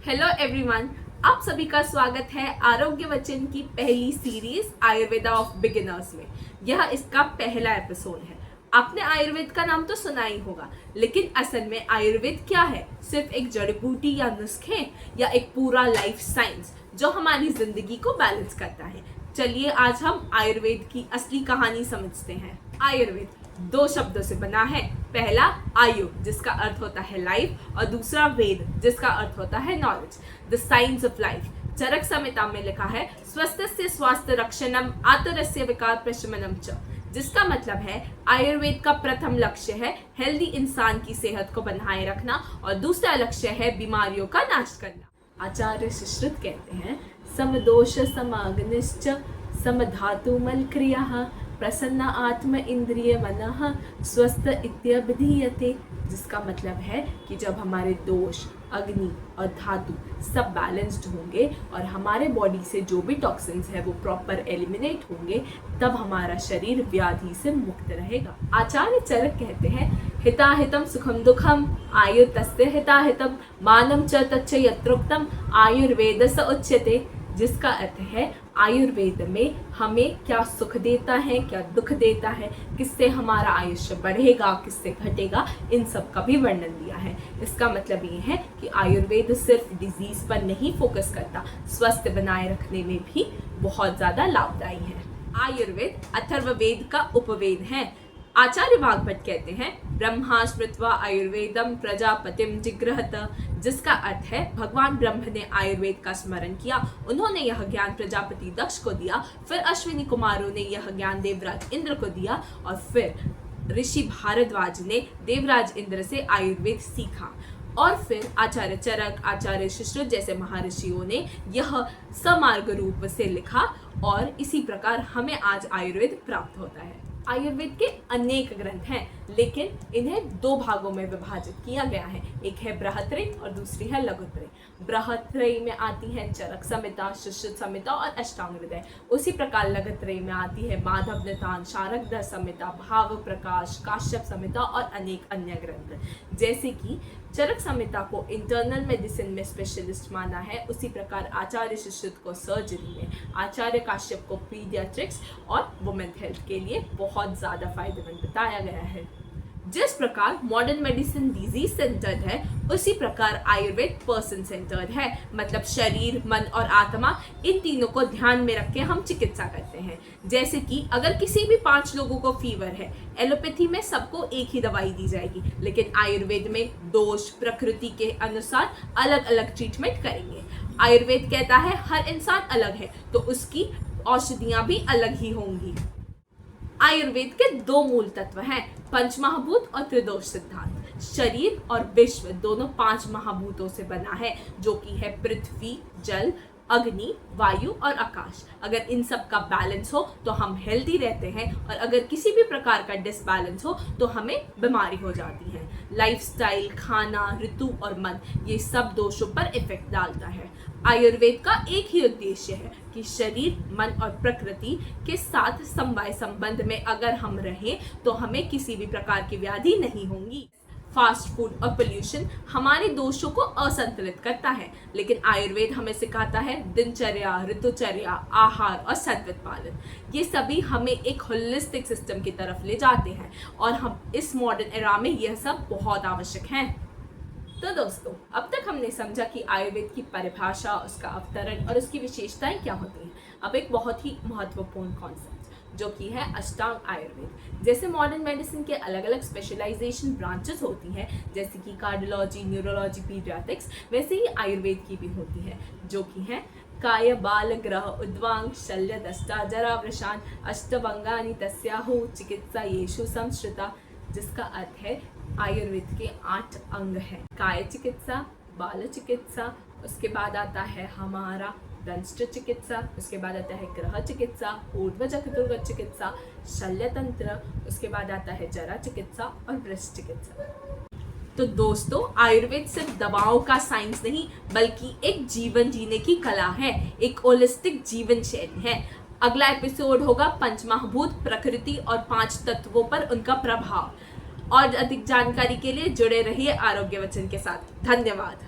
Hello everyone, आप सभी का स्वागत है आरोग्य वचन की पहली सीरीज आयुर्वेदा ऑफ बिगिनर्स में। यह इसका पहला एपिसोड है। आपने आयुर्वेद का नाम तो सुना ही होगा, लेकिन असल में आयुर्वेद क्या है? सिर्फ एक जड़ी बूटी या नुस्खे या एक पूरा लाइफ साइंस जो हमारी जिंदगी को बैलेंस करता है। चलिए आज हम आयुर्वेद की असली कहानी समझते हैं। आयुर्वेद दो शब्दों से बना है। पहला आयु, जिसका अर्थ होता है लाइफ, और दूसरा वेद, जिसका अर्थ होता है knowledge, the science of life. Charak Samhita में लिखा है स्वस्थस्य स्वास्थ्य रक्षणम आतरस्य विकार प्रशमनम च, जिसका मतलब है आयुर्वेद का प्रथम लक्ष्य है हेल्दी इंसान की सेहत को बनाए रखना और दूसरा लक्ष्य है बीमारियों का नाश करना। आचार्य सुश्रुत कहते हैं समदोष समाग्निश्च समधातुमल क्रिया प्रसन्न आत्म इंद्रिय मनः स्वस्थ इत्यभिधीयते, जिसका मतलब है कि जब हमारे दोष, अग्नि और धातु सब बैलेंस्ड होंगे और हमारे बॉडी से जो भी टॉक्सिन्स है वो प्रॉपर एलिमिनेट होंगे, तब हमारा शरीर व्याधि से मुक्त रहेगा। आचार्य चरक कहते हैं हिताहितम सुखम दुखम आयु तस्य हिताहितम मानम च तच्च यत्रोक्तम आयुर्वेद स उच्यते, जिसका अर्थ है आयुर्वेद में हमें क्या सुख देता है, क्या दुख देता है, किससे हमारा आयुष्य बढ़ेगा, किससे घटेगा, इन सब का भी वर्णन दिया है। इसका मतलब ये है कि आयुर्वेद सिर्फ डिजीज पर नहीं फोकस करता, स्वस्थ बनाए रखने में भी बहुत ज़्यादा लाभदायी है। आयुर्वेद अथर्ववेद का उपवेद है। आचार्य वाग्भट कहते हैं ब्रह्मा स्मृत्वा आयुर्वेदम प्रजापतिम जिग्रहत, जिसका अर्थ है भगवान ब्रह्म ने आयुर्वेद का स्मरण किया, उन्होंने यह ज्ञान प्रजापति दक्ष को दिया, फिर अश्विनी कुमारों ने यह ज्ञान देवराज इंद्र को दिया और फिर ऋषि भारद्वाज ने देवराज इंद्र से आयुर्वेद सीखा और फिर आचार्य चरक, आचार्य सुश्रुत जैसे महर्षियों ने यह समार्ग रूप से लिखा और इसी प्रकार हमें आज आयुर्वेद प्राप्त होता है। आयुर्वेद के अनेक ग्रंथ हैं, लेकिन इन्हें दो भागों में विभाजित किया गया है। एक है बृहत्त्रयी और दूसरी है लघुत्रयी। बृहत्त्रयी में आती है चरक संहिता, सुश्रुत संहिता और अष्टांग हृदय। उसी प्रकार लघुत्रयी में आती है माधव नितान, शारंगधर संहिता, भाव प्रकाश, काश्यप संहिता और अनेक अन्य ग्रंथ। जैसे कि चरक संहिता को इंटरनल मेडिसिन में स्पेशलिस्ट माना है, उसी प्रकार आचार्य सुश्रुत को सर्जरी में, आचार्य काश्यप को पीडियाट्रिक्स और वुमेन हेल्थ के लिए बहुत ज़्यादा फायदेमंद बताया गया है। जिस प्रकार मॉडर्न मेडिसिन डिजीज सेंटर्ड है, उसी प्रकार आयुर्वेद पर्सन सेंटर्ड है। मतलब शरीर, मन और आत्मा, इन तीनों को ध्यान में रख के हम चिकित्सा करते हैं। जैसे कि अगर किसी भी 5 लोगों को फीवर है, एलोपैथी में सबको एक ही दवाई दी जाएगी, लेकिन आयुर्वेद में दोष, प्रकृति के अनुसार अलग अलग ट्रीटमेंट करेंगे। आयुर्वेद कहता है हर इंसान अलग है, तो उसकी औषधियाँ भी अलग ही होंगी। आयुर्वेद के 2 मूल तत्व हैं, पंचमहाभूत और त्रिदोष सिद्धांत। शरीर और विश्व दोनों 5 महाभूतों से बना है, जो कि है पृथ्वी, जल, अग्नि, वायु और आकाश। अगर इन सब का बैलेंस हो तो हम हेल्दी रहते हैं, और अगर किसी भी प्रकार का डिसबैलेंस हो तो हमें बीमारी हो जाती है। लाइफस्टाइल, खाना, ऋतु और मन, ये सब दोषों पर इफेक्ट डालता है। आयुर्वेद का एक ही उद्देश्य है कि शरीर, मन और प्रकृति के साथ समवाय संबंध में अगर हम रहें तो हमें किसी भी प्रकार की व्याधि नहीं होंगी। फास्ट फूड और पोल्यूशन हमारे दोषों को असंतुलित करता है, लेकिन आयुर्वेद हमें सिखाता है दिनचर्या, ऋतुचर्या, आहार और संतुलित पालन। ये सभी हमें एक होलिस्टिक सिस्टम की तरफ ले जाते हैं, और हम इस मॉडर्न एरा में यह सब बहुत आवश्यक हैं। तो दोस्तों, अब तक हमने समझा कि आयुर्वेद की परिभाषा, उसका अवतरण और उसकी विशेषताएं क्या होती हैं। अब एक बहुत ही महत्वपूर्ण कॉन्सेप्ट जो कि है अष्टांग आयुर्वेद। जैसे मॉडर्न मेडिसिन के अलग अलग स्पेशलाइजेशन ब्रांचेस होती हैं, जैसे कि कार्डियोलॉजी, न्यूरोलॉजी, पीडियाट्रिक्स, वैसे ही आयुर्वेद की भी होती है, जो कि है काय बाल ग्रह उद्वांग शल्य दष्टा जरा वृषान अष्टभंगानि तस्याहु चिकित्सा येषु संश्रिता, जिसका अर्थ है आयुर्वेद के 8 अंग हैं। काय चिकित्सा, बाल चिकित्सा, उसके बाद आता है हमारा दंष्ट चिकित्सा, उसके बाद आता है ग्रह चिकित्सा, ऊर्ध्वज चतुर्गत चिकित्सा, शल्य तंत्र, उसके बाद आता है जरा चिकित्सा और वृष चिकित्सा। तो दोस्तों, आयुर्वेद सिर्फ दवाओं का साइंस नहीं, बल्कि एक जीवन जीने की कला है, एक होलिस्टिक जीवन शैली है। अगला एपिसोड होगा पंचमहाभूत, प्रकृति और 5 तत्वों पर उनका प्रभाव। और अधिक जानकारी के लिए जुड़े रहिए आरोग्य वचन के साथ। धन्यवाद।